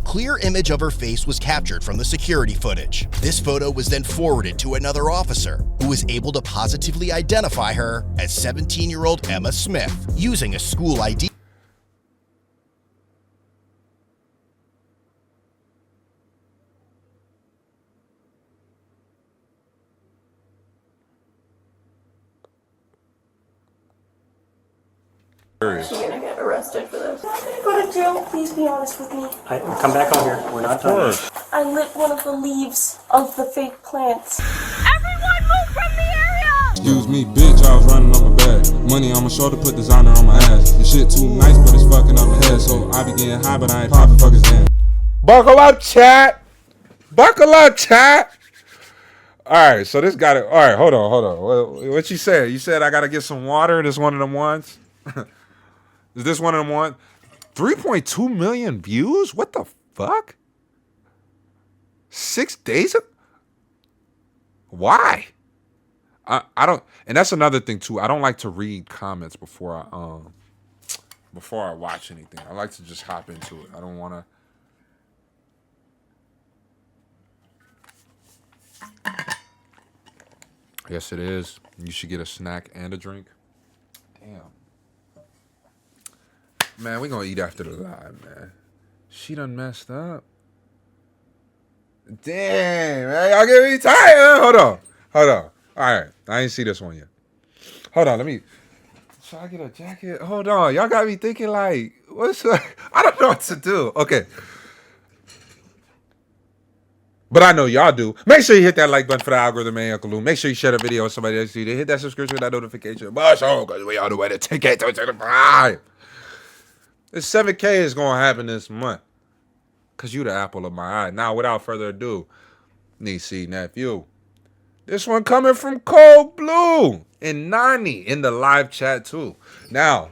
clear image of her face was captured from the security footage. This photo was then forwarded to another officer, who was able to positively identify her as 17-year-old Emma Smith using a school ID. She's gonna get arrested for this. I'm gonna go to jail. Please be honest with me. Come back over here. We're not done. I lit one of the leaves of the fake plants. Everyone move from the area! Excuse me, bitch, I was running on my back. Money on my shoulder, put designer on my ass. This shit too nice, but it's fucking up my head. So I be getting high, but I ain't popping fuckers damn. Buckle up, chat. Buckle up, chat. All right, so this got it. All right, hold on. What you said? You said I gotta get some water. This one of them ones. Is this one of them ones? 3.2 million views? What the fuck? 6 days? Why? I don't, and that's another thing too. I don't like to read comments before I watch anything. I like to just hop into it. I don't want to. Yes, it is. You should get a snack and a drink. Damn. Man, we gonna eat after the live, man. She done messed up. Damn, man. Y'all get me tired. Hold on. All right. I ain't see this one yet. Hold on. Should I get a jacket? Hold on. Y'all got me thinking like, I don't know what to do. Okay. But I know y'all do. Make sure you hit that like button for the algorithm, man, Uncle Lou. Make sure you share the video with somebody else. Hit that subscription with that notification. But because we all the way to ticket to the vibe. This 7K is going to happen this month. Because you the apple of my eye. Now, without further ado, niece, nephew. This one coming from Cold Blue and Nani in the live chat, too. Now,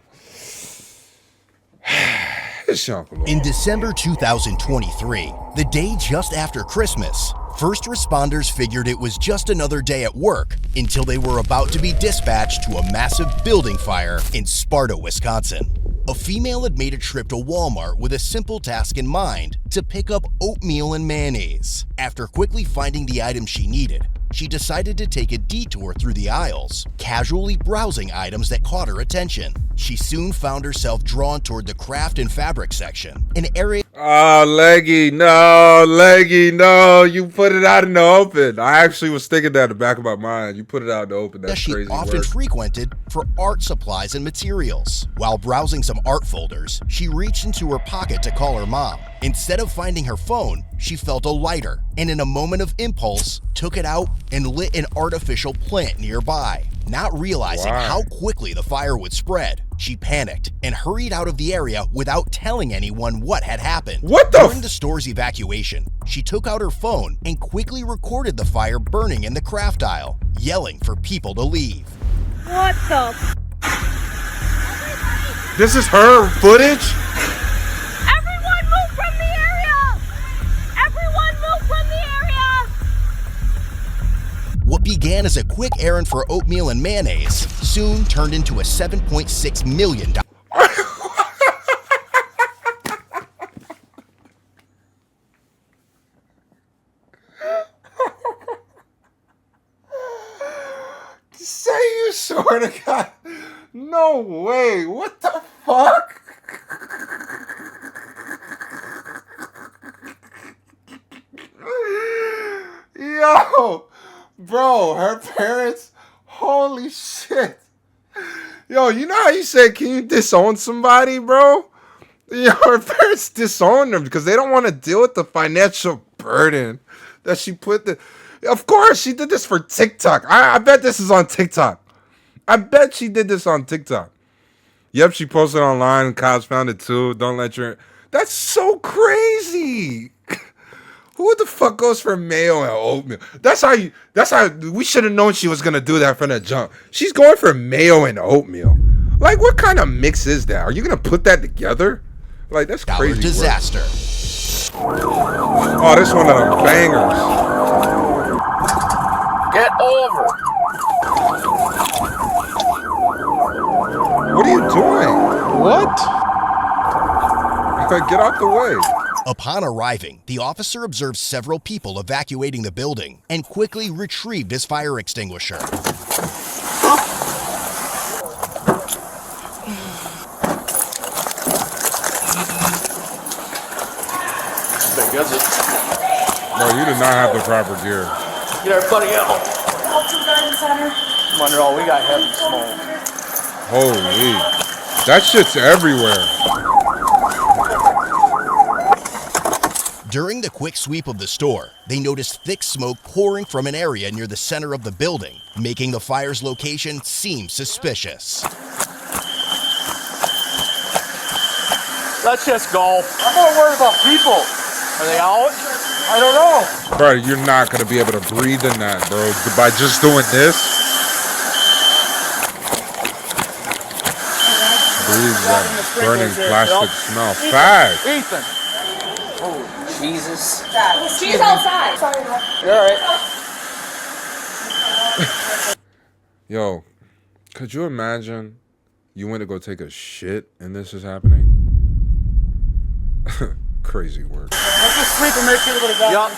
it's your Uncle Lou. In December 2023, the day just after Christmas, first responders figured it was just another day at work until they were about to be dispatched to a massive building fire in Sparta, Wisconsin. A female had made a trip to Walmart with a simple task in mind: to pick up oatmeal and mayonnaise. After quickly finding the item she needed, she decided to take a detour through the aisles, casually browsing items that caught her attention. She soon found herself drawn toward the craft and fabric section, an area— Oh, Leggy, no, you put it out in the open. I actually was thinking that in the back of my mind. You put it out in the open, that's she crazy often work. frequented for art supplies and materials. While browsing some art folders, she reached into her pocket to call her mom. Instead of finding her phone, she felt a lighter, and in a moment of impulse, took it out and lit an artificial plant nearby. Not realizing how quickly the fire would spread, she panicked and hurried out of the area without telling anyone what had happened. During the store's evacuation, she took out her phone and quickly recorded the fire burning in the craft aisle, yelling for people to leave. What the? This is her footage? Everyone move from the area! Everyone move from the area! What began as a quick errand for oatmeal and mayonnaise soon turned into a $7.6 million. Say you swear to God. No way. What the fuck? Yo, bro, her parents, holy shit. Yo, you know how you said, can you disown somebody, bro? Yo, her parents disowned them because they don't want to deal with the financial burden that she put the. Of course, she did this for TikTok. I bet this is on TikTok. I bet she did this on TikTok. Yep, she posted online. Cops found it too. Don't let your. That's so crazy. Who the fuck goes for mayo and oatmeal? That's how we should have known she was gonna do that from the jump. She's going for mayo and oatmeal. Like, what kind of mix is that? Are you gonna put that together? Like, that's crazy. Disaster. Oh, this one of them bangers. Get over. What are you doing? What? Get out the way. Upon arriving, the officer observed several people evacuating the building and quickly retrieved his fire extinguisher. Big is it? No, you did not have the proper gear. Get everybody out. Elton Garden Center. Wonder all we got heavy smoke. Holy. That shit's everywhere. During the quick sweep of the store, they noticed thick smoke pouring from an area near the center of the building, making the fire's location seem suspicious. Let's just go. I'm more worried about people. Are they out? I don't know. Bro, you're not going to be able to breathe in that, bro. By just doing this. Breathe that burning plastic smell. Fast. Ethan. Oh, Jesus. She's outside. Sorry, You're all right. Yo, could you imagine you went to go take a shit and this is happening? Crazy work. Let's just sweep and make sure everybody's out.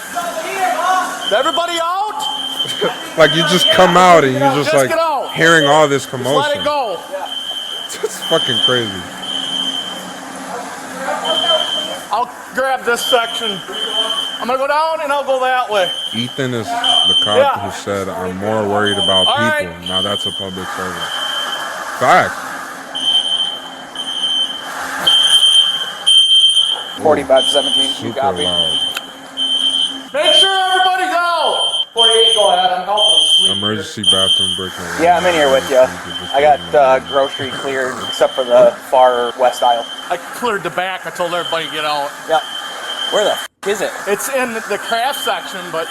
Yep. Everybody out? Like you just come out and you're just like get out. hearing all this Just commotion. let it go. It's fucking crazy. I'll grab this section. I'm gonna go down and I'll go that way. Ethan is the cop who said, I'm more worried about All people. right. Now that's a public servant. Fact. 45-17, you Super copy. loud. Make sure everybody's out. 48, go ahead. I'm helping them sleep. Emergency bathroom break. Yeah, I'm in here with you. I got grocery cleared except for the far west aisle. I cleared the back. I told everybody to get out. Yep. Where the f is it? It's in the craft section, but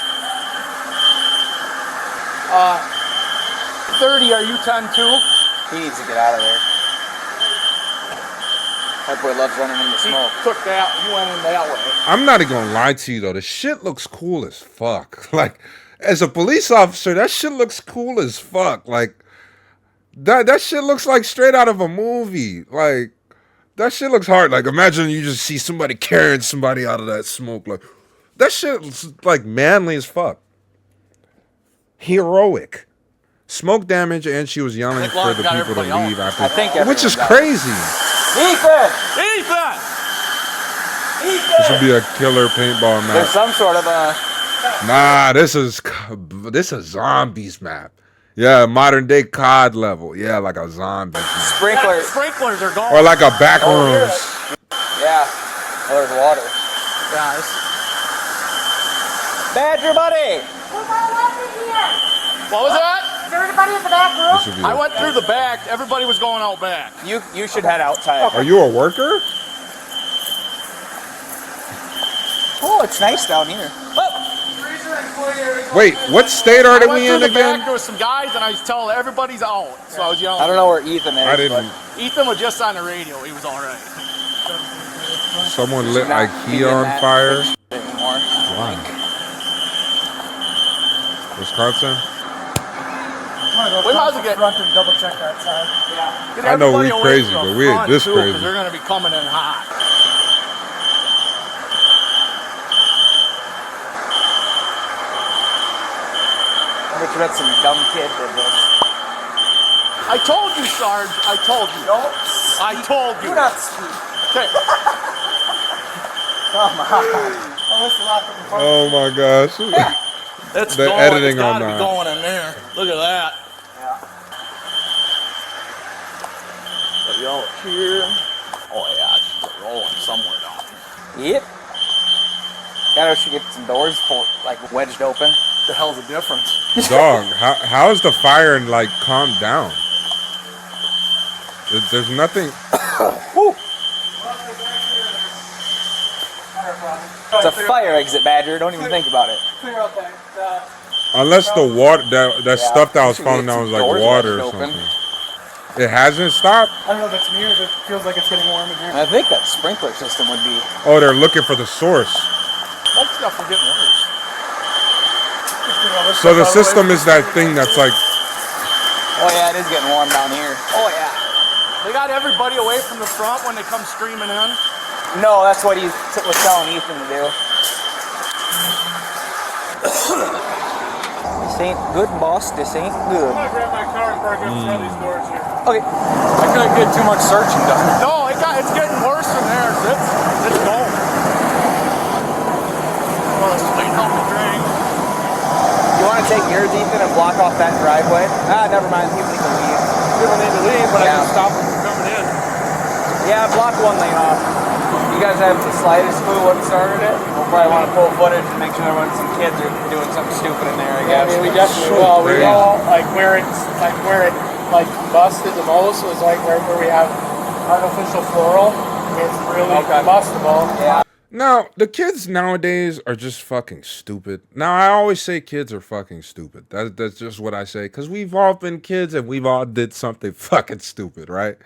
30. Are you 10 too? He needs to get out of there. That boy loves running in the He smoke. took that. You went in that way. I'm not even gonna lie to you though. The shit looks cool as fuck. Like, as a police officer, that shit looks cool as fuck. Like, that shit looks like straight out of a movie. Like, that shit looks hard. Like, imagine you just see somebody carrying somebody out of that smoke. Like, that shit's like manly as fuck. Heroic. Smoke damage, and she was yelling for the people to leave after. I think which is everyone got crazy. Ethan! Ethan! This should be a killer paintball map. There's some sort of a... Nah, this is zombies map. Yeah, modern day COD level. Yeah, like a zombie map. Sprinkler. Sprinklers are gone. Or like a back rooms. Yeah. Oh, there's water. Guys. Badger buddy! What was that? Is everybody in the back room? This should be I went through the back. Everybody was going out back. You should head outside. Are you a worker? Oh, it's nice down here. Wait, what state are I went we through in the back. again? There was some guys, and I was telling everybody's out. So I was yelling. I don't know where Ethan is. I didn't. Ethan was just on the radio. He was all right. Someone lit Not be IKEA in on that fire. anymore. Why? Wisconsin? We might as well get. Front and double check that side. Get I know we everybody away crazy, from the but we ain't front, this too, crazy. 'cause they're going to be coming in hot. I bet some dumb kid did this. I told you, Sarge. I told you. Don't I told you. do not speak. Okay. Come on. Oh my gosh. It's The going. editing It's on gotta that. be going in there. Look at that. Got y'all up here. Oh yeah, it's rolling somewhere down here. Yep. Gotta should get some doors like wedged open. The hell's the difference? Dog, how is the fire like calmed down? There's nothing. It's a fire exit, Badger. Don't even think about it. Unless the water, that stuff that was should falling get down was some like doors water or wedged open. something. It hasn't stopped? I don't know if it's me or if it feels like it's getting warm in here. I think that sprinkler system would be. Oh, they're looking for the source. That stuff is getting worse. So the system is that thing that's like, Oh yeah, it is getting warm down here. Oh yeah. They got everybody away from the front when they come screaming in. No, that's what he was telling Ethan to do. This ain't good, boss. This ain't good. I'm gonna grab my car and park outside these doors here. Okay. I couldn't get too much searching done. No, it's getting worse in there. It's going. Well, it's clean up the drain. You want to take yours, Ethan, and block off that driveway? Never mind. People need to leave. People need to leave, but Yeah. I can stop them from coming in. Yeah, block one lane off. You guys have the slightest clue what started it? We'll probably want to pull footage and make sure when some kids are doing something stupid in there, I Yeah, I guess. mean, we definitely will. We know where it busted the most was like where we have artificial floral. It's really bustable. Yeah. Now, the kids nowadays are just fucking stupid. Now, I always say kids are fucking stupid. That's just what I say. Because we've all been kids and we've all did something fucking stupid, right?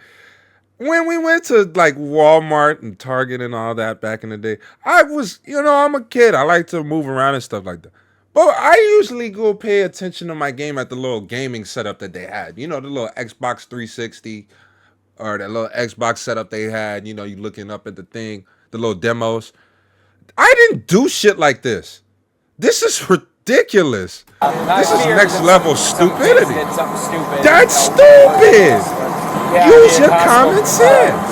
When we went to like Walmart and Target and all that back in the day, I'm a kid. I like to move around and stuff like that. But I usually go pay attention to my game at the little gaming setup that they had. You know, the little Xbox 360 or that little Xbox setup they had. You know, you looking up at the thing, the little demos. I didn't do shit like this. This is ridiculous. This is next level stupidity. Did something stupid. That's stupid. Yeah, Use it'd be your impossible. common sense.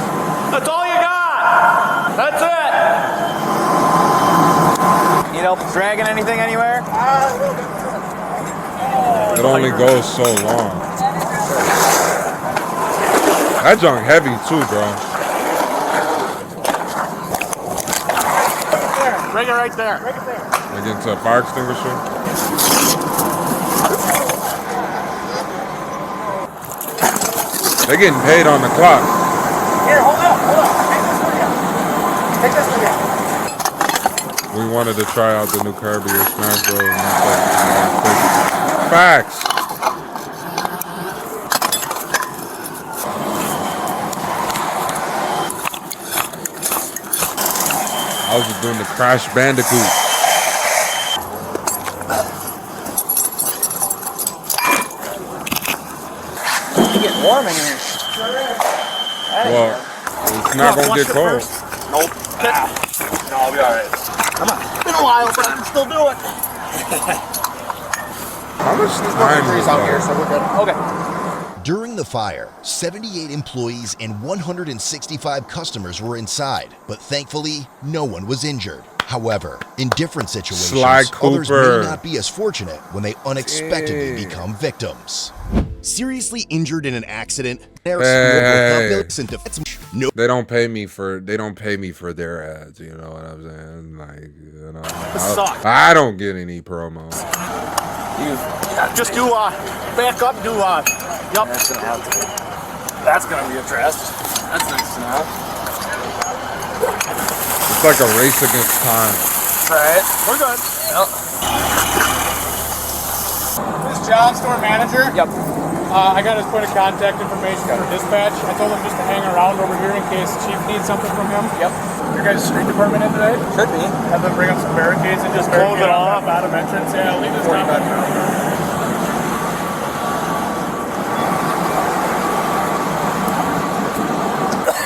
That's all you got. That's it. Need help dragging anything anywhere? It only goes so long. That junk heavy too, bro. Bring it right there. Like into a fire extinguisher. They're getting paid on the clock. Here, hold up. Take this for you. We wanted to try out the new Kirby or Smash Bros. And that's like, facts. I was just doing the Crash Bandicoot. It's getting warm in here. Well, it's not gonna get cold. Nope. No, I'll be all right. Come on. It's been a while, but I can still do it. How much There's time trees is out here, that? so we're good. Okay. During the fire, 78 employees and 165 customers were inside, but thankfully, no one was injured. However, in different situations, Sly others Cooper. may not be as fortunate when they unexpectedly Hey. become victims. Seriously injured in an accident, Hey. no. They don't pay me for their ads, you know what I'm saying? Like, you know, I don't get any promo. Just do back up. Do yup. That's gonna be addressed. That's nice to know. It's like a race against time. Right. We're good. Yep. This John, store manager. Yep. I got his point of contact information for dispatch. I told him just to hang around over here in case the chief needs something from him. Yep. Your guys' street department in today? Should be. Have them bring up some barricades and just Close it off. Bottom entrance. Yeah, leave this down.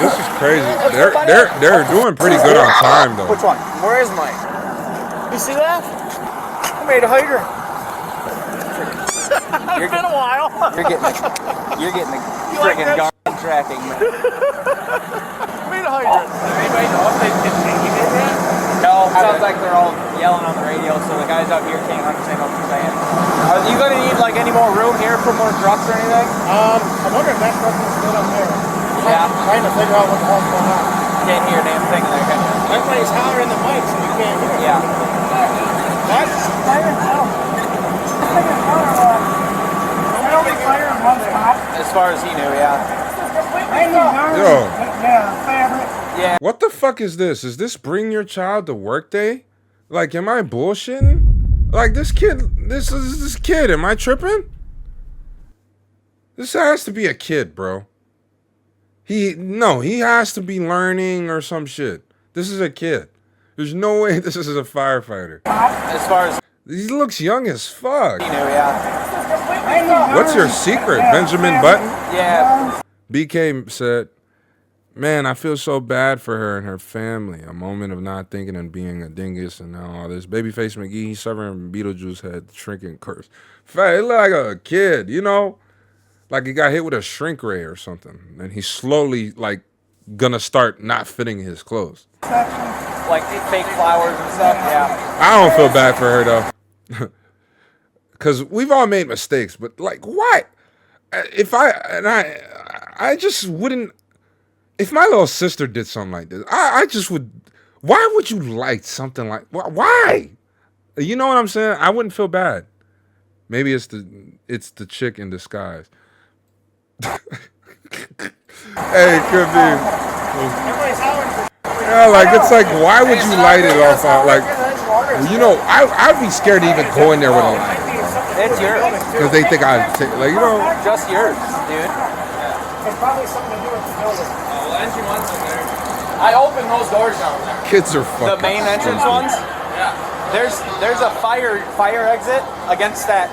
This is crazy. They're doing pretty good on time though. Which one? Where is mine? You see that? I made a hydrant. It's been a while. You're getting the friggin' garbage tracking, man. Made a hydrant. Anybody know if they did that? No, it sounds like they're all yelling on the radio, so the guys out here can't understand what they're saying. Are you gonna need like any more room here for more trucks or anything? I wonder if that truck is still up there. Yeah. I'm trying to figure out what the hell's going on. Can't hear a damn thing in there, can you? Everybody's hollering the mics and you can't hear. Yeah. That's fire now. I don't think fire in one spot. As far as he knew, yeah. Yo, Yeah, fabric. Yeah. what the fuck is this? Is this bring your child to work day? Like, am I bullshitting? Like this kid, this kid, am I tripping? This has to be a kid, bro. He has to be learning or some shit. This is a kid. There's no way this is a firefighter. As far as He looks young as fuck. he knew, yeah. What's your secret, Benjamin Button? Yeah. BK said, Man, I feel so bad for her and her family. A moment of not thinking and being a dingus and now all this. Babyface McGee, he's suffering Beetlejuice head shrinking curse. Fact, it look like a kid, you know? Like he got hit with a shrink ray or something. And he's slowly, like, gonna start not fitting his clothes. Like fake flowers and stuff, yeah. I don't feel bad for her, though. Because we've all made mistakes, but, like, what? I just wouldn't. If my little sister did something like this, I just would. Why would you like something like? Why? You know what I'm saying? I wouldn't feel bad. Maybe it's the chick in disguise. Hey, could be. Yeah, like it's like, why would you light it off? Like, you know, I'd be scared to even go in there with a light. It's yours. Because they think I'd take, like, you know. Just yours, dude. It's probably something to do with the building. Well, engine one's in there. I opened those doors down there. Kids are fucking. The main entrance ones? Yeah. There's a fire exit against that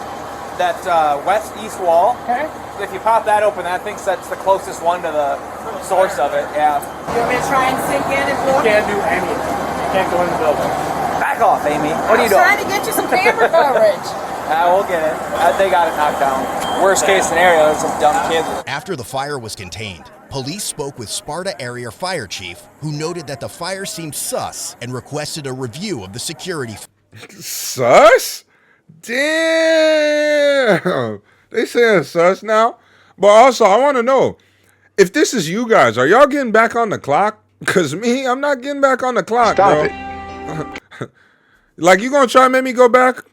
west-east wall. Okay. If you pop that open, I think that's the closest one to the source of it, yeah. You want me to try and sink in and look? You can't do anything. You can't go in the building. Back off, Amy. What are you doing? I'm trying to get you some camera coverage. We'll get it. They got it knocked down. Worst case scenario, there's some dumb kids. After the fire was contained, police spoke with Sparta Area Fire Chief, who noted that the fire seemed sus and requested a review of the security. Sus? Damn. They saying sus now? But also, I want to know, if this is you guys, are y'all getting back on the clock? Because me, I'm not getting back on the clock, bro. Like, you going to try and make me go back?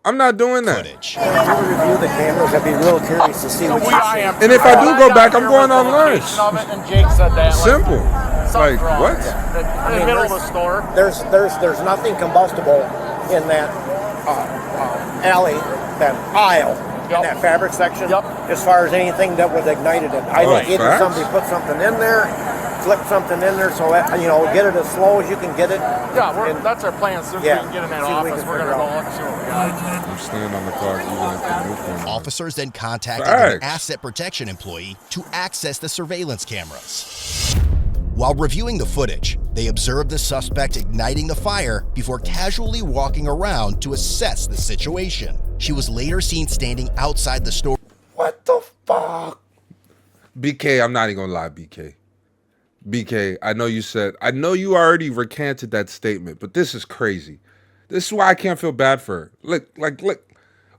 I'm not doing that. Footage. If you would review the cameras, I'd be real curious to see what you see. And if I do go back, I'm going on lunch. And Jake said that. Simple. Like, what? In the middle of the store. There's nothing combustible in that alley, that aisle, in that fabric section, as far as anything that would ignite it. I think either somebody put something in there, flip something in there, so that, you know, get it as slow as you can get it. Yeah, that's our plan. As soon as we can get in that office, we're going to go look and see what we got. I'm standing on the clock. Officers then contacted an asset protection employee to access the surveillance cameras. While reviewing the footage, they observed the suspect igniting the fire before casually walking around to assess the situation. She was later seen standing outside the store. What the fuck? BK, I'm not even gonna lie, BK, I know you already recanted that statement, but this is crazy. This is why I can't feel bad for her. Look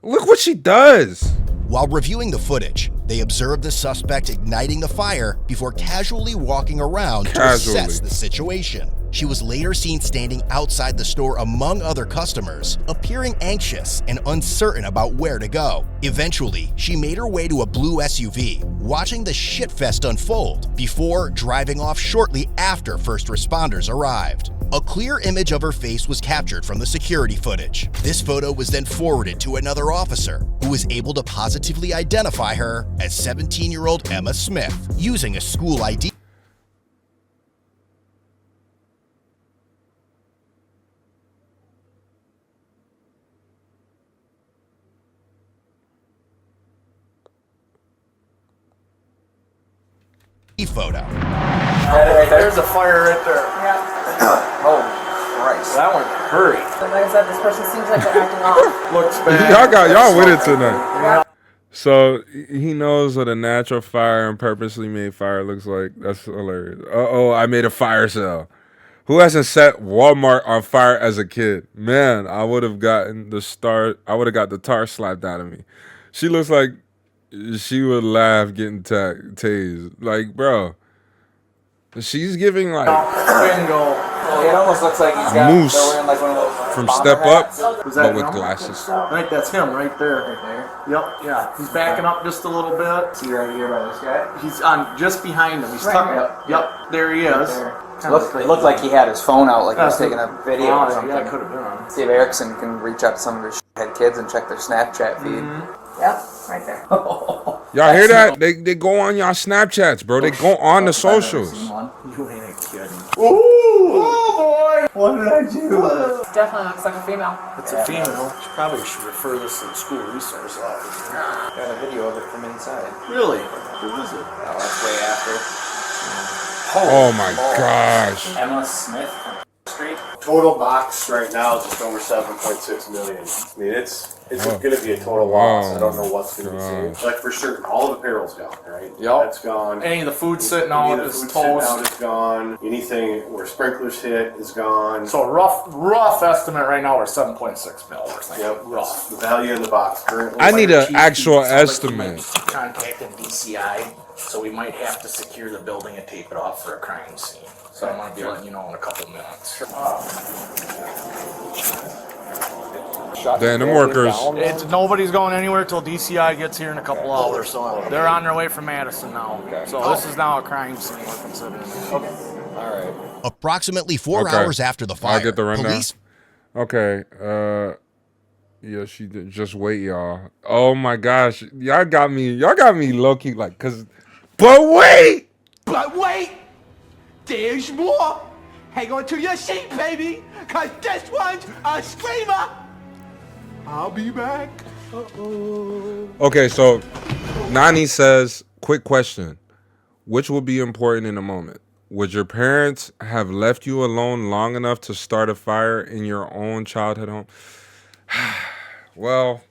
what she does. While reviewing the footage, they observed the suspect igniting the fire before casually walking around to assess the situation. She was later seen standing outside the store among other customers, appearing anxious and uncertain about where to go. Eventually, she made her way to a blue SUV, watching the shitfest unfold before driving off shortly after first responders arrived. A clear image of her face was captured from the security footage. This photo was then forwarded to another officer, who was able to positively identify her as 17-year-old Emma Smith, using a school ID. Photo. There's a fire right there. Yeah. Oh, Christ. That one hurry. Like I said, this person seems like they're acting off. Looks bad. Y'all with it tonight. Yeah. So he knows what a natural fire and purposely made fire looks like. That's hilarious. Uh-oh, I made a fire sale. Who hasn't set Walmart on fire as a kid? Man, I would have gotten the tar slapped out of me. She looks like she would laugh getting tased. Like, bro, she's giving like bingo. It almost looks like he's got Moose like one of those from Step Up, but with him? glasses. I think that's him right there. Right there. Yep. Yeah. He's backing up just a little bit. See right here by this guy. He's on just behind him. He's tucking. Yep. There he is. Looked like he had his phone out, like he was taking a video or something. Yeah, it could have been. See if Erickson can reach out to some of his head kids and check their Snapchat feed. Yep, right there. Y'all hear that? They go on y'all Snapchats, bro. They go on the socials. You ain't kidding. Oh boy! What did I do? Definitely looks like a female. It's a female. Probably should refer this to the school resource office. Got a video of it from inside. Really? Who is it? Oh, that's way after. Oh my gosh. Emma Smith from Street. Total box right now is just over 7.6 million. I mean, it's going to be a total loss. I don't know what's going to be saved. Like for certain, all of the apparel's gone, right? Yep. That's gone. Any of the food sitting out is toast. Sitting out is gone. Anything where sprinklers hit is gone. So rough estimate right now, we're 7.6 mil. Yep. Rough. The value in the box currently. I need an actual estimate. Contacted DCI, so we might have to secure the building and tape it off for a crime scene. So I'm going to be letting you know in a couple minutes. Damn, them workers. Nobody's going anywhere till DCI gets here in a couple hours. So they're on their way from Madison now. So this is now a crime scene we're considering. Okay. All right. Approximately 4 hours after the fire, I'll get the rundown. police. Okay. Yeah, she did. Just wait, y'all. Oh my gosh, y'all got me low key like, cause. But wait. There's more. Hang on to your seat, baby, cause this one's a screamer. I'll be back. Okay, so Nani says, quick question. Which will be important in a moment? Would your parents have left you alone long enough to start a fire in your own childhood home? Well,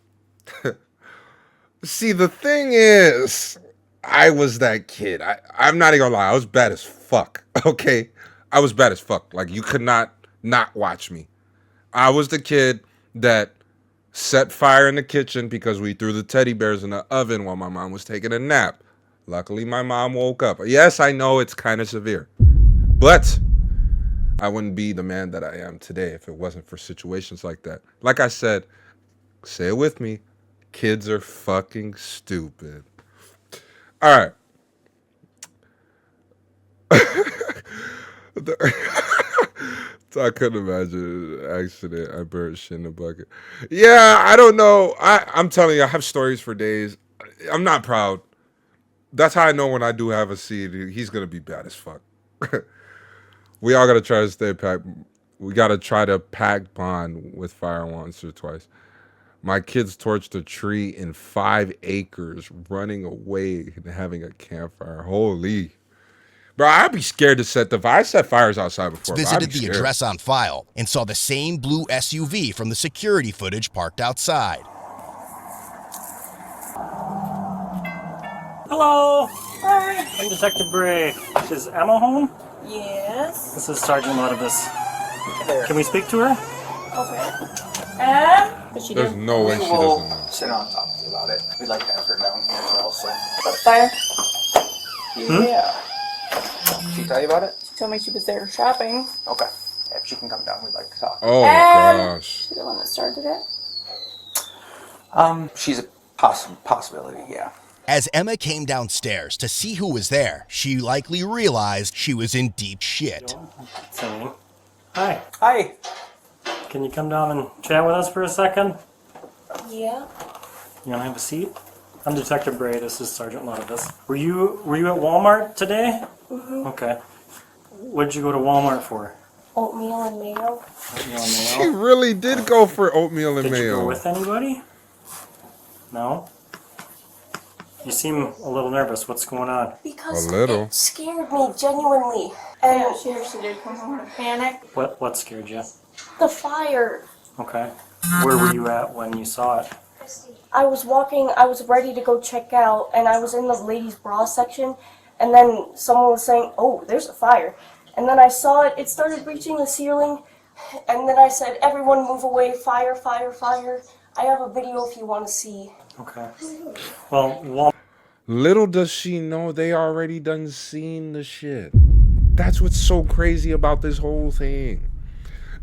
see, the thing is, I was that kid. I'm not even gonna lie. I was bad as fuck, okay? I was bad as fuck. Like, you could not watch me. I was the kid that set fire in the kitchen because we threw the teddy bears in the oven while my mom was taking a nap. Luckily, my mom woke up. Yes, I know it's kind of severe, but I wouldn't be the man that I am today if it wasn't for situations like that. Like I said, say it with me, kids are fucking stupid. All right. I couldn't imagine an accident. I burned shit in a bucket. Yeah, I don't know. I'm telling you, I have stories for days. I'm not proud. That's how I know when I do have a seed, he's going to be bad as fuck. We all got to try to stay packed. We got to try to pack bond with fire once or twice. My kids torched a tree in 5 acres, running away and having a campfire. Holy. Bro, I'd be scared to set the fire. I set fires outside before. Visited the address on file and saw the same blue SUV from the security footage parked outside. Hello. Hi. I'm Detective Bray. Is Emma home? Yes. This is Sergeant Lotavis. Can we speak to her? Okay. What's she There's doing? no way she doesn't know. Sit on top of you about it. We'd like to have her down here as well. So. Fire. Yeah. She tell you about it? She told me she was there shopping. Okay. If she can come down, we'd like to talk. Oh gosh. She's the one that started it. She's a possibility, yeah. As Emma came downstairs to see who was there, she likely realized she was in deep shit. So, hi. Hi. Can you come down and chat with us for a second? Yeah. You want to have a seat? I'm Detective Bray. This is Sergeant Lotavis. Were you at Walmart today? Mhm. Okay. What'd you go to Walmart for? Oatmeal and mayo. Oatmeal and She mayo? really did go for oatmeal and Did you mayo. go with anybody? No? You seem a little nervous. What's going on? Because A little. it scared me genuinely. And Yeah, she actually did come home in a panic. What scared you? the fire. Okay. Where were you at when you saw it? I was walking, I was ready to go check out, and I was in the ladies' bra section, and then someone was saying, oh, there's a fire. And then I saw it, it started reaching the ceiling, and then I said, everyone move away, fire, fire, fire. I have a video if you want to see. Okay. Well, Little does she know they already done seen the shit. That's what's so crazy about this whole thing.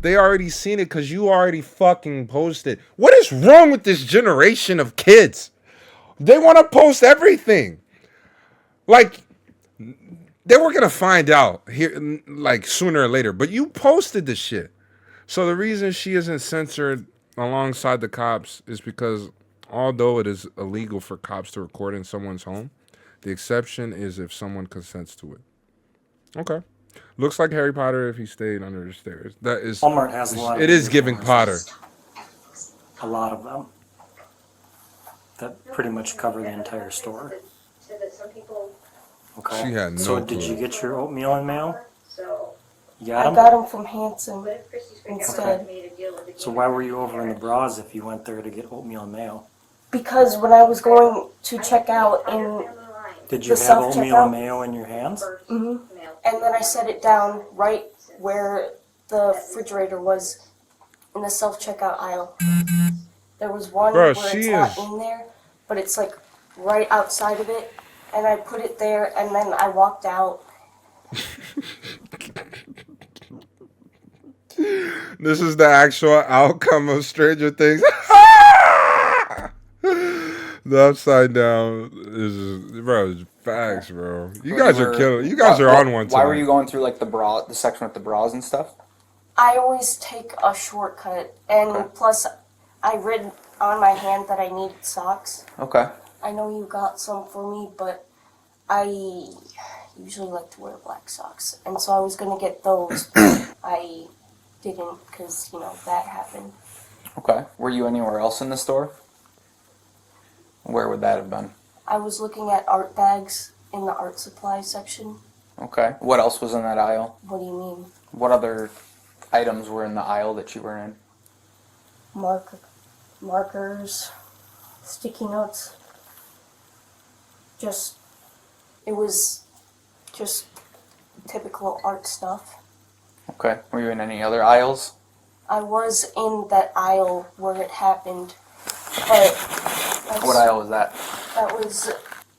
They already seen it because you already fucking posted. What is wrong with this generation of kids? They want to post everything. Like, they were going to find out here, like, sooner or later. But you posted the shit. So the reason she isn't censored alongside the cops is because although it is illegal for cops to record in someone's home, the exception is if someone consents to it. Okay. Looks like Harry Potter if he stayed under the stairs. That is Walmart has a lot of it is giving Potter. a lot of them that pretty much cover the entire store. So that some people Okay. She had no So clue. did you get your oatmeal in mail? You got I them? got them from Hanson instead. Okay. So why were you over in the bras if you went there to get oatmeal and mayo? Because when I was going to check out in Did you the have oatmeal and self-checkout, mayo in your hands? and then I set it down right where the refrigerator was in the self-checkout aisle. There was one Bro, where she it's not is- in there, but it's like right outside of it, and I put it there, and then I walked out. This is the actual outcome of Stranger Things. The upside down is, bro, it's facts, bro. You guys are killing. You guys are on one Why were tonight. you going through like the section with the bras and stuff? I always take a shortcut, and plus, I read on my hand that I needed socks. Okay. I know you got some for me, but I usually like to wear black socks, and so I was gonna get those. I didn't, because, you know, that happened. Okay. Were you anywhere else in the store? Where would that have been? I was looking at art bags in the art supply section. Okay. What else was in that aisle? What do you mean? What other items were in the aisle that you were in? Markers, sticky notes. It was just typical art stuff. Okay. Were you in any other aisles? I was in that aisle where it happened, but What aisle was that? that was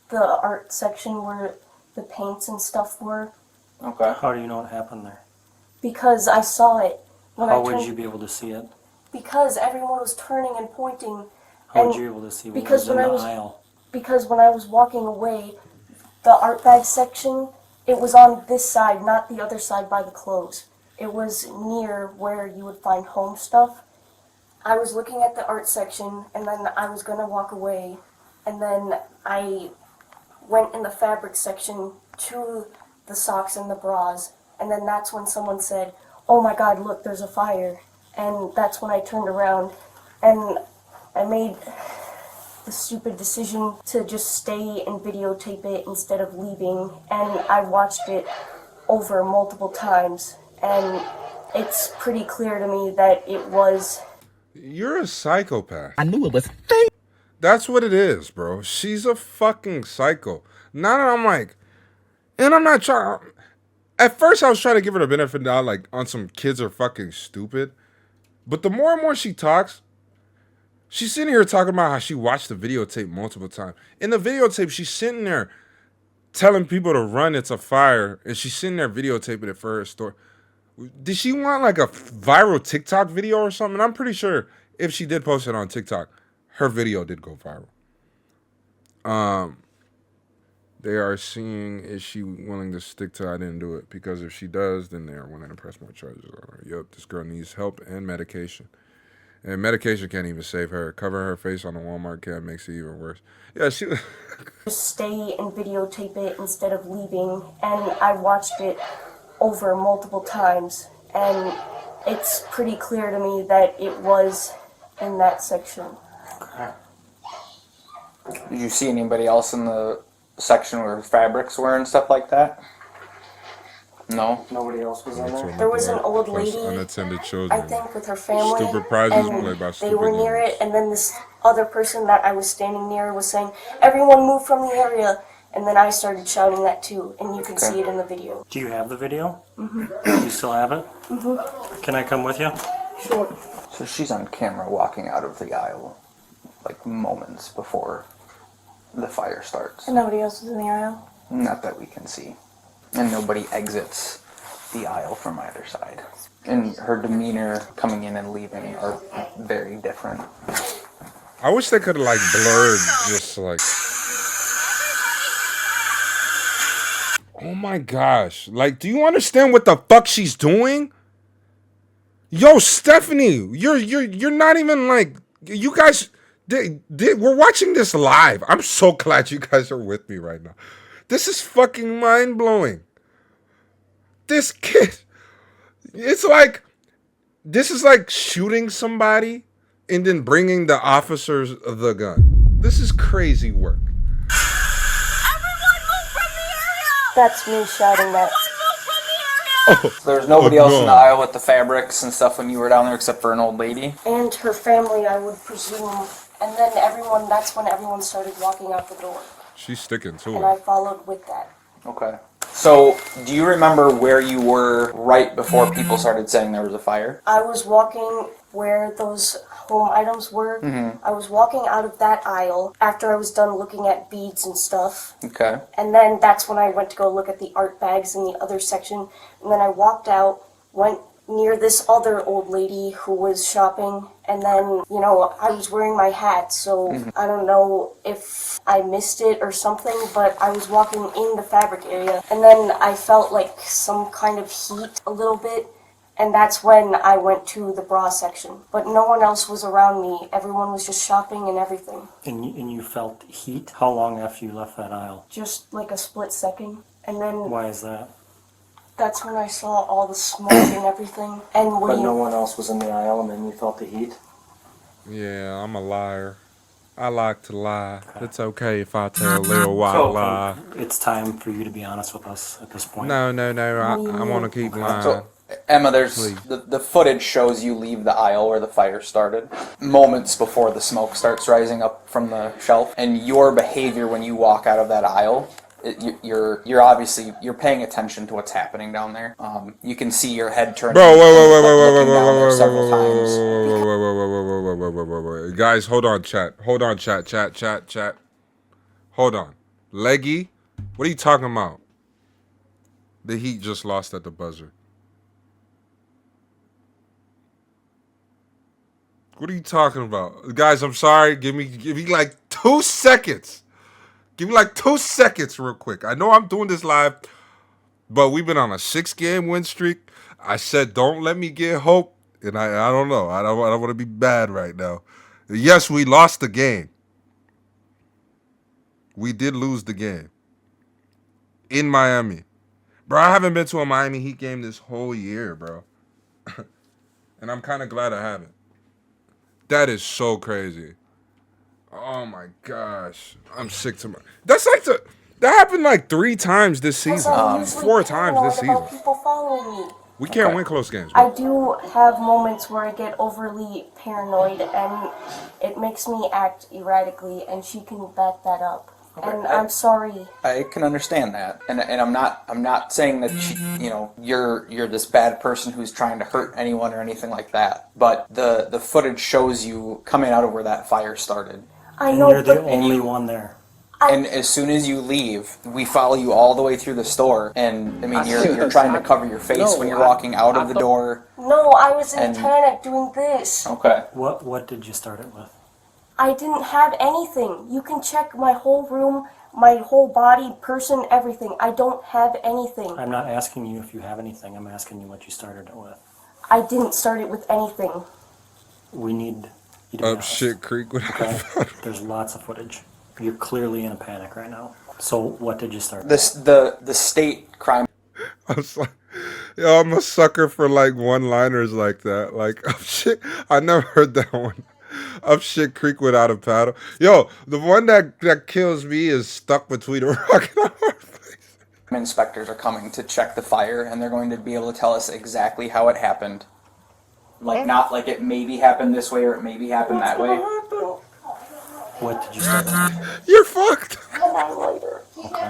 the art section where the paints and stuff were. Okay. How do you know what happened there? Because I saw it. When How I would turned, you be able to see it? Because everyone was turning and pointing. How would and you be able to see what because was in when the I was aisle? because when I was walking away, the art bag section, it was on this side, not the other side by the clothes. It was near where you would find home stuff. I was looking at the art section, and then I was gonna walk away, and then I went in the fabric section to the socks and the bras, and then that's when someone said, "Oh my God, look, there's a fire." And that's when I turned around, and I made the stupid decision to just stay and videotape it instead of leaving, and I watched it over multiple times, and it's pretty clear to me that it was... You're a psychopath. I knew it was fake. That's what it is, bro. She's a fucking psycho. Now that I'm like, and I'm not trying. At first, I was trying to give her the benefit of the doubt, like on some kids are fucking stupid. But the more and more she talks, she's sitting here talking about how she watched the videotape multiple times. In the videotape, she's sitting there telling people to run, it's a fire, and she's sitting there videotaping it for her story. Did she want like a viral TikTok video or something? I'm pretty sure if she did post it on TikTok, her video did go viral. They are seeing, is she willing to stick to I didn't do it? Because if she does, then they are willing to press more charges on her. Yep, this girl needs help and medication. And medication can't even save her. Covering her face on a Walmart can makes it even worse. Yeah, she... just stay and videotape it instead of leaving, and I watched it over multiple times, and it's pretty clear to me that it was in that section. Did you see anybody else in the section where fabrics were and stuff like that? No? Nobody else was in there? There was an old lady, unattended I children. think, with her family, Stupid prizes and played by they stupid were near games. it, and then this other person that I was standing near was saying, "Everyone move from the area," and then I started shouting that too, and you can see it in the video. Do you have the video? Mm-hmm. You still have it? Mm-hmm. Can I come with you? Sure. So she's on camera walking out of the aisle, like moments before the fire starts. And nobody else was in the aisle? Not that we can see. And nobody exits the aisle from either side. And her demeanor coming in and leaving are very different. I wish they could have like blurred just like... Oh my gosh. Like, do you understand what the fuck she's doing? Yo, Stephanie, you're not even like... You guys... we're watching this live. I'm so glad you guys are with me right now. This is fucking mind-blowing. This kid... It's like... This is like shooting somebody and then bringing the officers the gun. This is crazy work. Everyone move from the area! That's me shouting that. So there was nobody else in the aisle with the fabrics and stuff when you were down there except for an old lady? And her family, I would presume. And then that's when everyone started walking out the door. She's sticking to it. And I followed with that. Okay. So, do you remember where you were right before people started saying there was a fire? I was walking where those home items were. I was walking out of that aisle after I was done looking at beads and stuff. Okay. And then that's when I went to go look at the art bags in the other section. And then I walked out, went near this other old lady who was shopping. And then, you know, I was wearing my hat, so I don't know if I missed it or something, but I was walking in the fabric area. And then I felt like some kind of heat a little bit. And that's when I went to the bra section. But no one else was around me. Everyone was just shopping and everything. And you felt heat? How long after you left that aisle? Just like a split second. And then Why is that? that's when I saw all the smoke and everything. And But no one else was in the aisle and then you felt the heat? Yeah, I'm a liar. I like to lie. It's okay if I tell a little white lie. It's time for you to be honest with us at this point. No. I want to keep lying. So, Emma, there's the footage shows you leave the aisle where the fire started moments before the smoke starts rising up from the shelf, and your behavior when you walk out of that aisle, you're obviously paying attention to what's happening down there. You can see your head turning. Bro, wait. Guys, hold on, chat. Hold on, chat. Hold on. Leggy, what are you talking about? The Heat just lost at the buzzer. What are you talking about? Guys, I'm sorry. Give me like 2 seconds. Give me like 2 seconds real quick. I know I'm doing this live, but we've been on a 6-game win streak. I said, don't let me get hope. And I don't know. I don't want to be bad right now. Yes, we lost the game. We did lose the game. In Miami. Bro, I haven't been to a Miami Heat game this whole year, bro. And I'm kind of glad I haven't. That is so crazy. Oh my gosh. I'm sick to my... That's like that happened like 3 times this season. 4 times this season. People following me. We can't win close games, I bro. do have moments where I get overly paranoid and it makes me act erratically, and she can back that up. Okay. And I'm sorry. I can understand that, and I'm not saying that you're this bad person who's trying to hurt anyone or anything like that. But the footage shows you coming out of where that fire started. I know, and you're the only one there. And as soon as you leave, we follow you all the way through the store, and I mean you're trying to cover your face when you're walking out of the door. No, I was in panic doing this. Okay. What did you start it with? I didn't have anything. You can check my whole room, my whole body, person, everything. I don't have anything. I'm not asking you if you have anything. I'm asking you what you started it with. I didn't start it with anything. We need you to Shit Creek. Okay? There's lots of footage. You're clearly in a panic right now. So what did you start? The state crime. I'm a sucker for like one-liners like that. Like, oh shit, I never heard that one. Up shit creek without a paddle. Yo, the one that kills me is stuck between a rock and a hard place. Inspectors are coming to check the fire, and they're going to be able to tell us exactly how it happened. Like, not like it maybe happened this way or it maybe happened that way. What did you start with? You're fucked. Okay.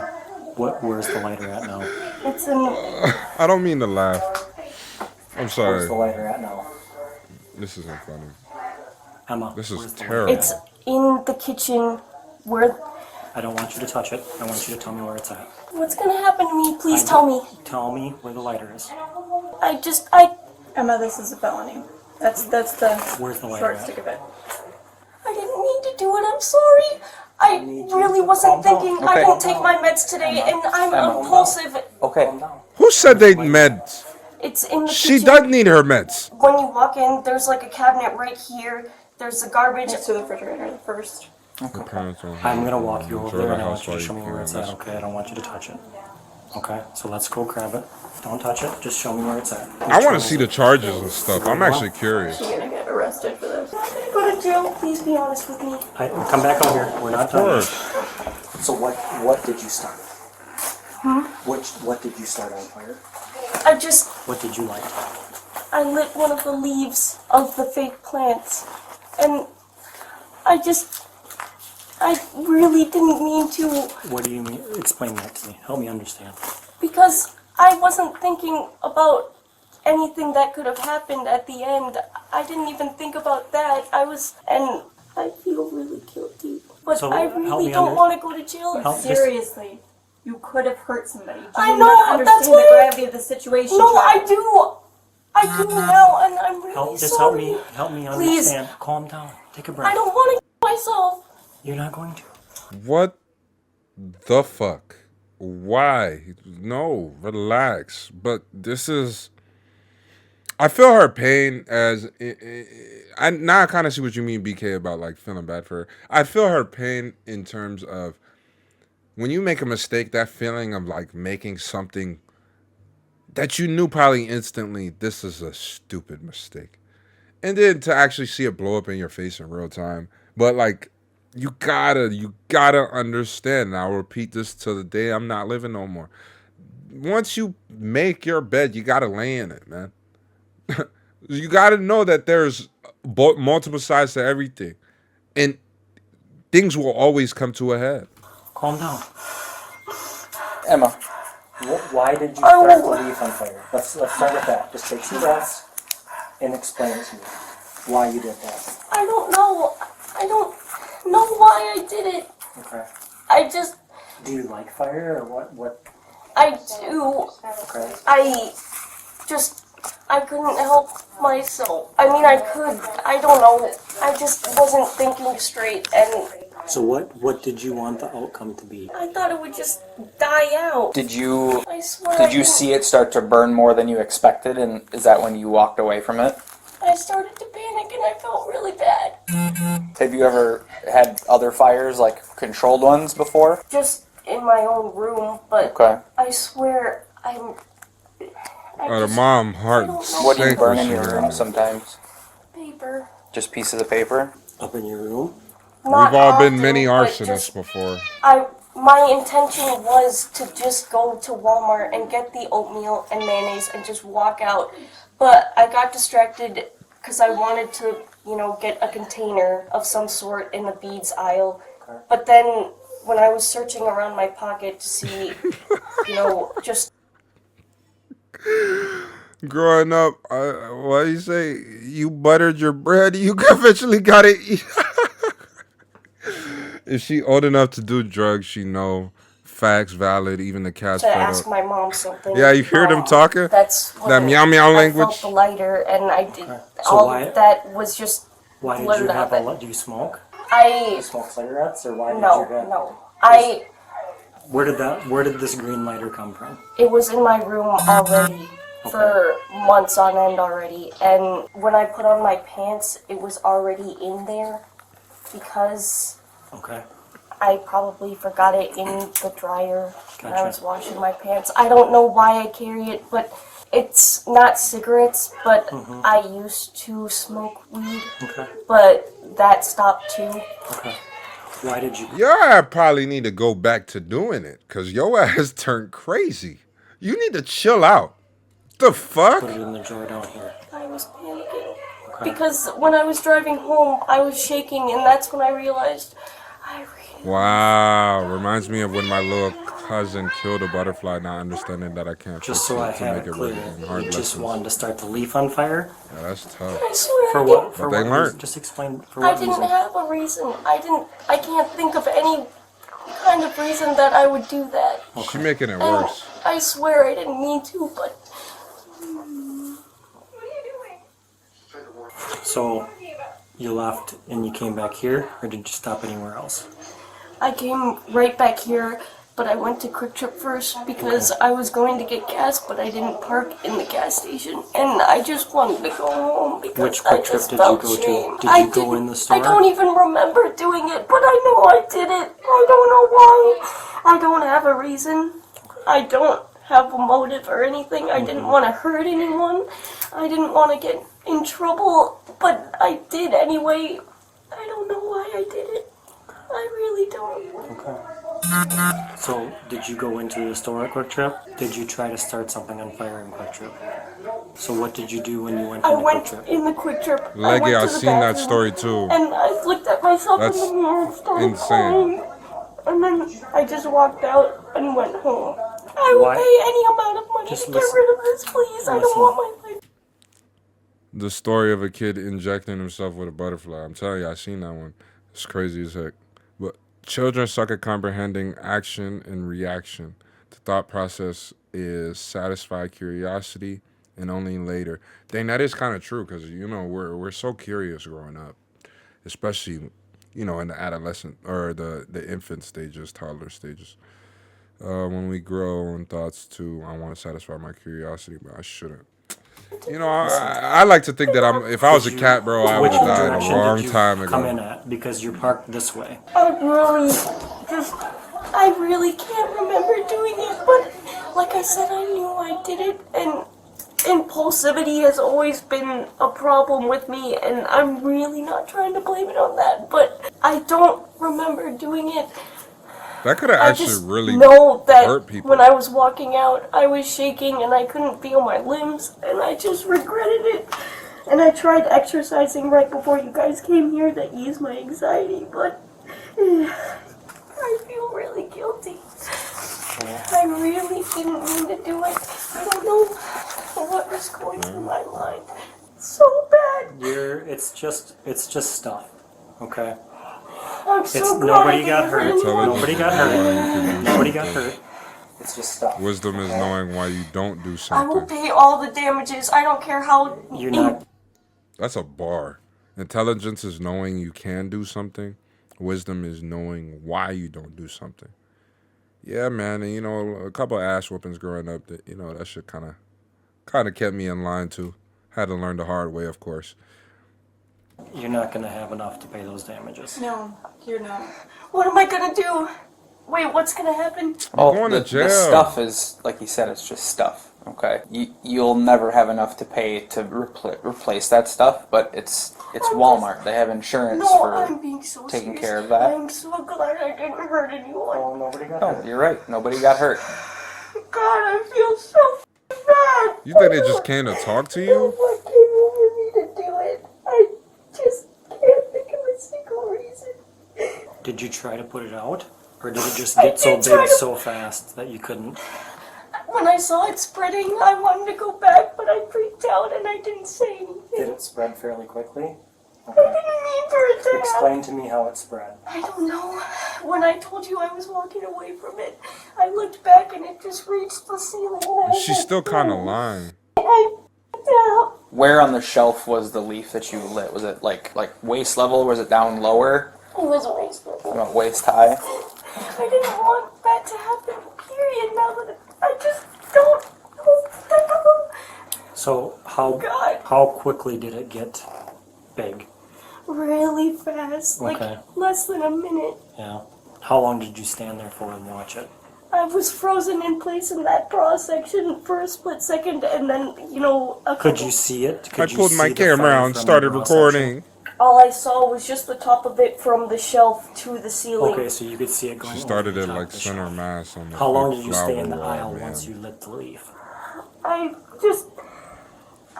Where's the lighter at now? It's in. I don't mean to laugh. I'm sorry. Where's the lighter at now? This isn't funny. Emma, this is terrible. It's in the kitchen where... I don't want you to touch it. I want you to tell me where it's at. What's gonna happen to me? Please tell me. Tell me where the lighter is. Emma, this is a felony. That's the Where's the lighter short at? stick of it. I didn't mean to do it. I'm sorry. I really wasn't thinking. I don't take my meds today, and I'm impulsive. Okay. Who said they meds? It's in the She kitchen. does need her meds. When you walk in, there's like a cabinet right here. There's the garbage. Next to the refrigerator first. Okay. I'm gonna walk you over there and I want you to show me where it's at, okay? I don't want you to touch it. Okay? So let's go grab it. Don't touch it, just show me where it's at. I want to see the charges and stuff. I'm actually curious. You're gonna get arrested for this. Go to jail. Please be honest with me. Come back out here. We're not done. Of course. So what did you start? Huh? What did you start on fire? What did you light? I lit one of the leaves of the fake plants, and I really didn't mean to. What do you mean? Explain that to me. Help me understand. Because I wasn't thinking about anything that could have happened at the end. I didn't even think about that. And I feel really guilty. But So, I really don't want to go to jail. Seriously, you could have hurt somebody. Do I you know, not that's understand the why- gravity of the situation? No, child? I do. I do now, and I'm really Just sorry. help me Please. understand. Calm down. Take a breath. I don't want to kill myself. You're not going to. What the fuck? Why? No, relax. But this is... I feel her pain as... I kind of see what you mean, BK, about like feeling bad for her. I feel her pain in terms of when you make a mistake, that feeling of like making something that you knew probably instantly, this is a stupid mistake. And then to actually see it blow up in your face in real time. But like, you gotta understand. And I'll repeat this till the day I'm not living no more. Once you make your bed, you gotta lay in it, man. You gotta know that there's multiple sides to everything. And things will always come to a head. Calm down. Emma. Why did you start the leaf on fire? Let's start with that. Just take some breaths and explain it to me. Why you did that. I don't know. I don't know why I did it. Okay. I just... Do you like fire or what? I do. Okay. I couldn't help myself. I mean, I could. I don't know. I just wasn't thinking straight, and So what did you want the outcome to be? I thought it would just die out. Did you I swear I did you didn't. see it start to burn more than you expected, and is that when you walked away from it? I started to panic, and I felt really bad. Have you ever had other fires, like controlled ones, before? Just in my own room, but Okay. I swear The mom heart. What do you burn in your room sometimes? paper. Just pieces of paper? Up in your room? Not We've all been often, many but arsonists before. My intention was to just go to Walmart and get the oatmeal and mayonnaise and just walk out. But I got distracted because I wanted to, get a container of some sort in the beads aisle. But then when I was searching around my pocket to see, just... Growing up, what do you say? You buttered your bread, you eventually gotta eat. If she old enough to do drugs, she know facts valid, even the cat's to fed ask up. my mom something. Yeah, you hear them talking? That's that when meow meow I language. felt the lighter, and I did So all why- that was just Why did you blurred have out. do you smoke? Do I you smoke cigarettes or why did no you have no. Where did this green lighter come from? It was in my room already for months on end already, and when I put on my pants, it was already in there because Okay. I probably forgot it in the dryer when I Gotcha. was washing my pants. I don't know why I carry it, but it's not cigarettes, but I used to smoke weed, Okay. but that stopped too. Okay. Why did you Your ass probably need to go back to doing it, cause your ass turned crazy. You need to chill out. The fuck? put it in the drawer down here? I was panicking. Okay. Because when I was driving home, I was shaking, and that's when I realized Wow, reminds me of when my little cousin killed a butterfly, not understanding that I can't Just fix so I it to have make it it clear, work in hard you just lessons. wanted to start the leaf on fire? Yeah, that's tough. I swear For I what? didn't. For But they what learned. reason? Just explain for I what didn't reason. have a reason. I can't think of any kind of reason that I would do that. She making it And worse. I swear I didn't mean to, but So you left and you came back here, or did you stop anywhere else? I came right back here, but I went to Quick Trip first because I was going to get gas, but I didn't park in the gas station, and I just wanted to go home because Which I Quick Trip just did you felt go to? shame. Did you go in the store? I don't even remember doing it, but I know I did it. I don't know why. I don't have a reason. I don't have a motive or anything. I didn't want to hurt anyone. I didn't want to get in trouble, but I did anyway. I don't know why I did it. I really don't. Okay. So, did you go into the store at Quick Trip? Did you try to start something on fire in Quick Trip? So, what did you do when you went I into went Quick Trip? in the Quick Trip. I Leggy, went I to the seen that bathroom, story too. and I looked at myself That's in the mirror and started insane. crying. And then I just walked out and went home. I will Why- pay any amount of money Just to listen- get rid of this, please. I don't listen. want my life. The story of a kid injecting himself with a butterfly. I'm telling you, I seen that one. It's crazy as heck. But children suck at comprehending action and reaction. The thought process is satisfy curiosity and only later. Dang, that is kind of true because we're so curious growing up, especially in the adolescent or the infant stages, toddler stages. When we grow in thoughts too, I want to satisfy my curiosity, but I shouldn't. I like to think that if I was a cat, bro, I would have died a direction long did you time come in ago. at? Because you're parked this way. I really can't remember doing it, but like I said, I knew I did it, and impulsivity has always been a problem with me, and I'm really not trying to blame it on that, but I don't remember doing it. That could have I actually just really know that hurt people. when I was walking out, I was shaking and I couldn't feel my limbs, and I just regretted it. And I tried exercising right before you guys came here to ease my anxiety, but I feel really guilty. I really didn't mean to do it. I don't know what was going through my mind. So bad. It's just stuff. Okay. I'm so It's glad nobody I got didn't hurt hurt. anyone. Nobody got hurt. Nobody got hurt. It's just stuff. Wisdom is knowing why you don't do I will something. pay all the damages. I don't care how. You're not. That's a bar. Intelligence is knowing you can do something. Wisdom is knowing why you don't do something. Yeah, man, and a couple of ass whoopings growing up that that shit kind of kept me in line too. Had to learn the hard way, of course. You're not gonna have enough to pay those damages. No, you're not. What am I gonna do? Wait, what's gonna happen? Oh, going to the jail. stuff is, like you said, it's just stuff. Okay, you'll never have enough to pay to replace that stuff, but it's Walmart. They have insurance No, for I'm being so taking serious. care of that. I'm so glad I didn't hurt anyone. Oh, nobody got No, hurt. you're right. Nobody got hurt. God, I feel so bad. You think they just came to talk to you? What came over me to do it? I just can't think of a single reason. Did you try to put it out, or did it just I get so did try big to- so fast that you couldn't? When I saw it spreading, I wanted to go back, but I freaked out and I didn't say anything. Did it spread fairly quickly? I didn't mean for it to happen. Explain to me how it spread. I don't know. When I told you I was walking away from it, I looked back and it just reached the ceiling. And I She's still kind of lying. Where on the shelf was the leaf that you lit? Was it like waist level? Or was it down lower? It was waist level. About waist high? I didn't want that to happen, period. Now that I just don't know what the hell. So God. how quickly did it get big? Really fast, like Okay. less than a minute. Yeah. How long did you stand there for and watch it? I was frozen in place in that bra section for a split second, and then, a Could couple. you see it? I Could you pulled my see the camera fire out and from started the bra recording. All I saw was just the top of it from the shelf to the ceiling. Okay, so you could see it going. She over started the it top like of the center shelf. mass on the How long big did you stay in the flower aisle wall, man. once you lit the leaf?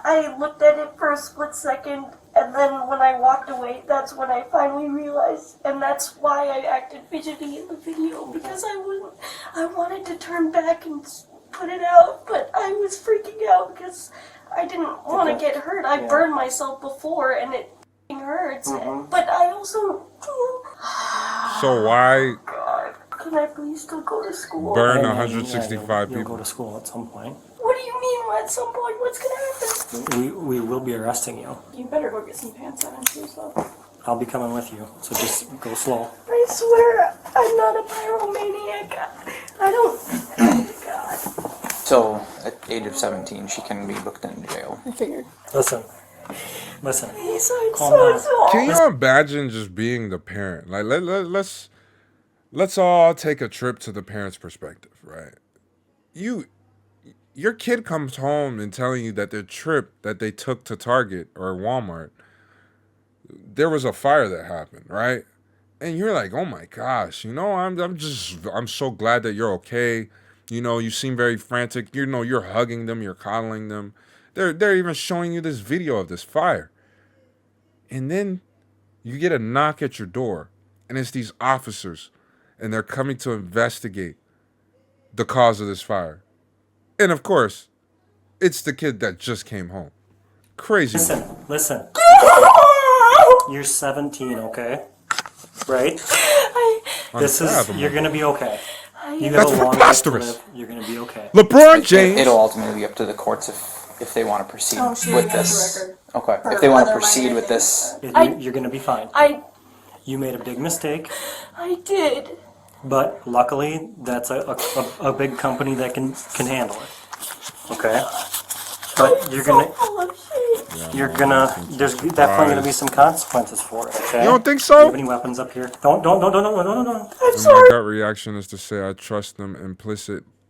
I looked at it for a split second, and then when I walked away, that's when I finally realized, and that's why I acted fidgety in the video, because I wanted to turn back and put it out, but I was freaking out because I didn't want to get hurt. I burned myself before, and it hurts, but I also... So why God, can I please still go to school? burn Yeah, 165 you'll people? go to school at some point. What do you mean at some point? What's gonna happen? We will be arresting you. You better go get some pants on and shoes on. I'll be coming with you, so just go slow. I swear, I'm not a pyromaniac. I don't... Oh, God. So, at the age of 17, she can be booked into jail. I figured. Listen. Please, I'm Calm so down. sorry. Can you imagine just being the parent? Like let's all take a trip to the parent's perspective, right? Your kid comes home and telling you that their trip that they took to Target or Walmart, there was a fire that happened, right? And you're like, oh my gosh, I'm so glad that you're okay. You seem very frantic. You're hugging them, you're coddling them. They're even showing you this video of this fire. And then you get a knock at your door, and it's these officers, and they're coming to investigate the cause of this fire. And of course, it's the kid that just came home. Crazy. Listen. You're 17, okay? Right? You're gonna be okay. You got a long life to live. You're gonna be okay. LeBron James. It'll ultimately be up to the courts if they want to proceed with this. Okay. If they want to proceed with this, You're gonna be fine. You made a big mistake. I did. But luckily, that's a big company that can handle it. Okay? But there's definitely gonna be some consequences for it, okay? You don't think so? Do you have any weapons up here? Don't. I'm sorry. My gut reaction is to say I trust them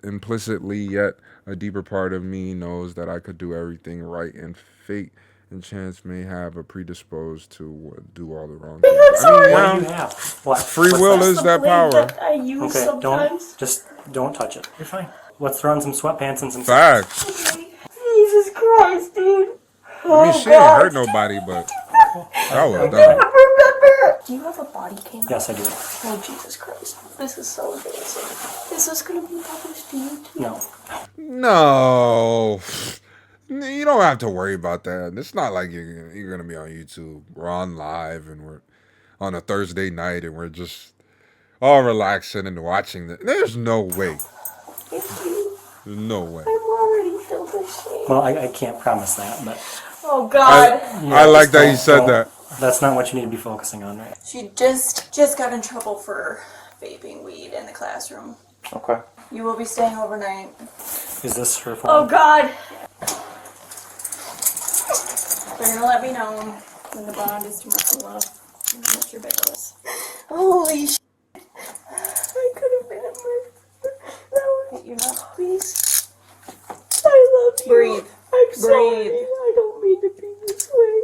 implicitly, yet a deeper part of me knows that I could do everything right, and fate and chance may have a predisposed to do all the wrong things. What do you have? What? Free will is that power. That I use sometimes. Don't touch it. You're fine. Let's throw on some sweatpants and some facts. Okay. Jesus Christ, dude. She ain't hurt nobody, but that was dumb. Do you have a body cam? Yes, I do. Oh, Jesus Christ. This is so embarrassing. Is this going to be published to YouTube? No. You don't have to worry about that. It's not like you're going to be on YouTube. We're on live, and we're on a Thursday night, and we're just all relaxing and watching it. There's no way. There's no way. I'm already filled with shame. Well, I can't promise that, but... Oh, God. I like that he said that. That's not what you need to be focusing on, right? She just got in trouble for vaping weed in the classroom. Okay. You will be staying overnight. Is this her phone? Oh, God. They're gonna let me know when the bond is too much love. That's your biggest. Holy shit. I could have been a murderer. No, You're not. please. I love you. Breathe. I'm sorry. Breathe. I don't mean to be this way.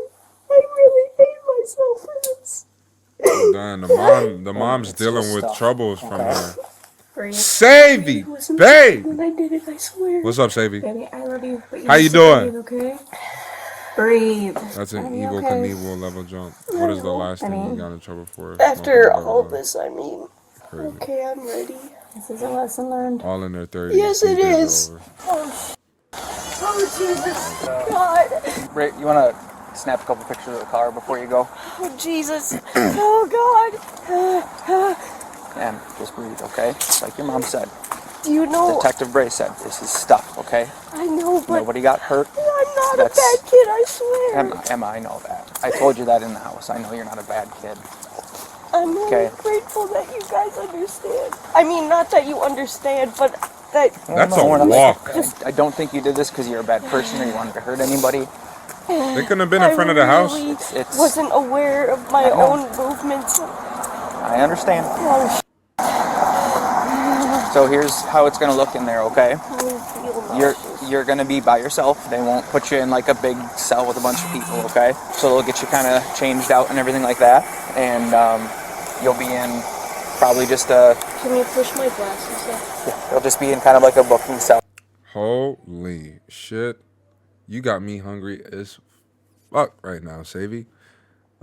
I really hate myself for this. Damn, the mom's dealing with troubles from her. Breathe. Savvy, babe. When I did it, I swear. What's up, Savvy? Baby, I love you. But How you have to doing? breathe, okay? Breathe. That's an you evil okay? Knievel level jump. What is the last thing you got in trouble for? After all this, I mean. Crazy. Okay, I'm ready. This is a lesson learned. All in their 30s. Yes, it These days is. over. Oh, Jesus. God. Ray, you want to snap a couple pictures of the car before you go? Oh, Jesus. Oh, God. And just breathe, okay? Like your mom said. Do you know? Detective Bray said, this is stuff, okay? I know, but Nobody got hurt. I'm not a bad kid, I swear. Emma, I know that. I told you that in the house. I know you're not a bad kid. I'm really grateful that you guys understand. I mean, not that you understand, but that... That's a walk. I don't think you did this because you're a bad person or you wanted to hurt anybody. They couldn't have been in front of the house. I wasn't aware of my own movements. I understand. Oh, So here's how it's gonna look in there, okay? You're gonna be by yourself. They won't put you in like a big cell with a bunch of people, okay? So they'll get you kind of changed out and everything like that, and you'll be in probably just a. Can you push my glasses up? Yeah, you'll just be in kind of like a booking cell. Holy shit. You got me hungry as fuck right now, Savvy.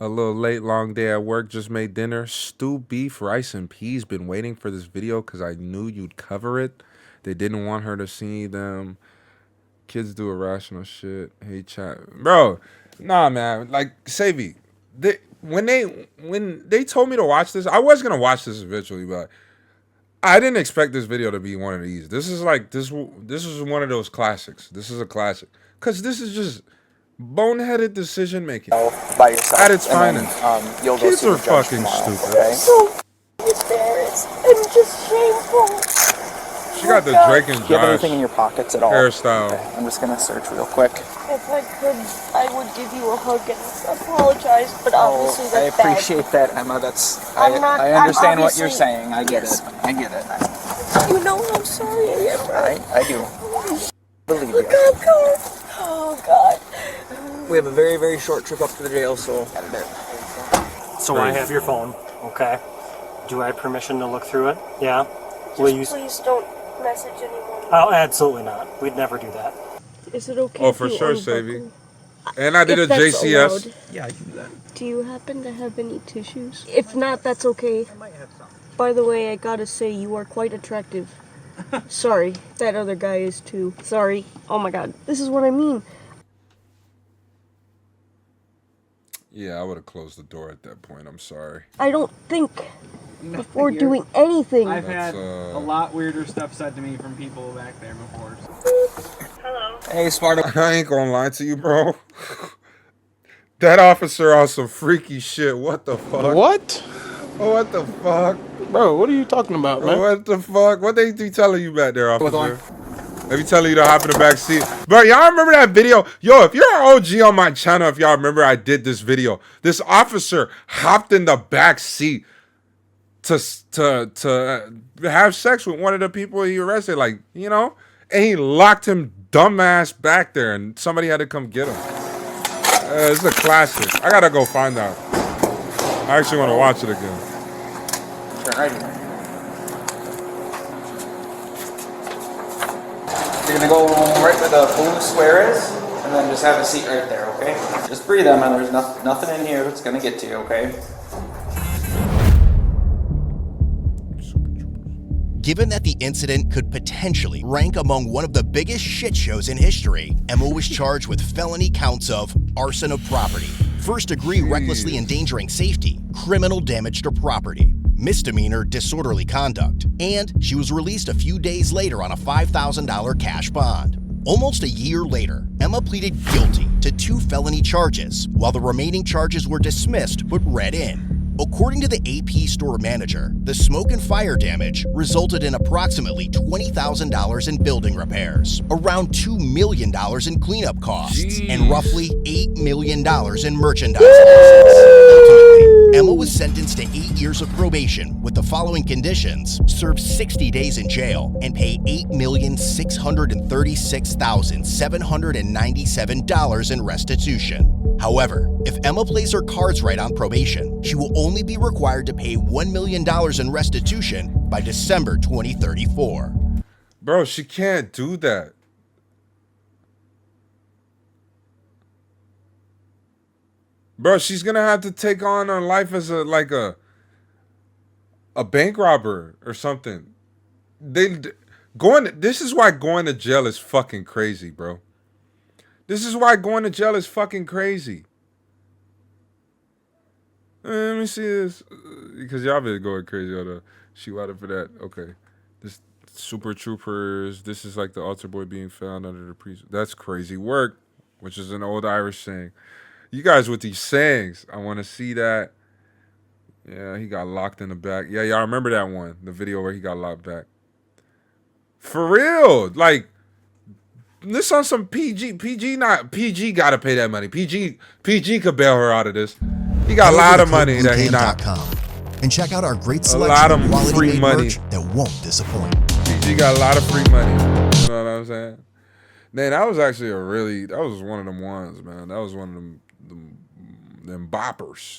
A little late, long day at work, just made dinner. Stew, beef, rice, and peas. Been waiting for this video because I knew you'd cover it. They didn't want her to see them. Kids do irrational shit. Hey, chat. Bro, nah, man. Like, Savvy, when they told me to watch this, I was going to watch this eventually, but I didn't expect this video to be one of these. This is like, this is one of those classics. This is a classic. Because this is just boneheaded decision making By yourself. at its And finest. then, you'll go Kids see the are judge fucking tomorrow, stupid. okay? So embarrassed and just shameful. She got the Drake and Do you have Josh anything in your pockets at all? hairstyle. Okay, I'm just gonna search real quick. If I could, I would give you a hug and apologize, but obviously I that's bad. appreciate that, Emma. That's I'm not- I understand I'm what you're obviously- saying. I get Yes. it. I get it. You know how sorry I am, right? I do. Believe Look you. up, God. Oh, God. We have a very, very short trip up to the jail, so. So I have your phone. okay? Do I have permission to look through it? Yeah? Just please don't message anyone. Oh, absolutely not. We'd never do that. Is it okay Oh, if for you sure, unbuckle? Savvy. And I did If a that's JCS. allowed. Yeah, I can do that. Do you happen to have any tissues? If not, that's okay. By the way, I gotta say, you are quite attractive. Sorry, that other guy is too. Sorry. Oh my god, this is what I mean. Yeah, I would have closed the door at that point. I'm sorry. I don't think before doing anything. I've had a lot weirder stuff said to me from people back there before. Hello. Hey, Sparta. I ain't gonna lie to you, bro. That officer on some freaky shit. What the fuck? What? Oh, what the fuck? Bro, what are you talking about, man? What the fuck? What they be telling you back there, officer? They be telling you to hop in the back seat. Bro, y'all remember that video? Yo, if you're an OG on my channel, if y'all remember I did this video. This officer hopped in the back seat to have sex with one of the people he arrested. Like, you know? And he locked him dumbass back there and somebody had to come get him. It's a classic. I gotta go find out. I actually want to watch it again. Turn right here. You're gonna go right where the blue square is, and then just have a seat right there, okay? Just breathe, Emma. There's nothing in here that's gonna get to you, okay? Given that the incident could potentially rank among one of the biggest shit shows in history, Emma was charged with felony counts of arson of property, first-degree recklessly endangering safety, criminal damage to property, misdemeanor disorderly conduct, and she was released a few days later on a $5,000 cash bond. Almost a year later, Emma pleaded guilty to 2 felony charges, while the remaining charges were dismissed but read in. According to the AP store manager, the smoke and fire damage resulted in approximately $20,000 in building repairs, around $2 million in cleanup costs, and roughly $8 million in merchandise losses. Ultimately, Emma was sentenced to 8 years of probation with the following conditions: serve 60 days in jail and pay $8,636,797 in restitution. However, if Emma plays her cards right on probation, she will only be required to pay $1 million in restitution by December 2034. Bro, she can't do that. Bro, she's gonna have to take on her life as a bank robber or something. This is why going to jail is fucking crazy, bro. This is why going to jail is fucking crazy. Let me see this. Because y'all been going crazy on the shoot out for that. Okay. This Super Troopers. This is like the altar boy being found under the priest. That's crazy work, which is an old Irish saying. You guys with these sayings, I want to see that. Yeah, he got locked in the back. Yeah, y'all remember that one. The video where he got locked back. For real. Like, this on some PG. PG gotta pay that money. PG could bail her out of this. He got a lot of money that he not. And check out our great A lot selection of of quality free made money. merch that won't disappoint. PG got a lot of free money. You know what I'm saying? Man, that was actually that was one of them ones, man. That was one of them boppers.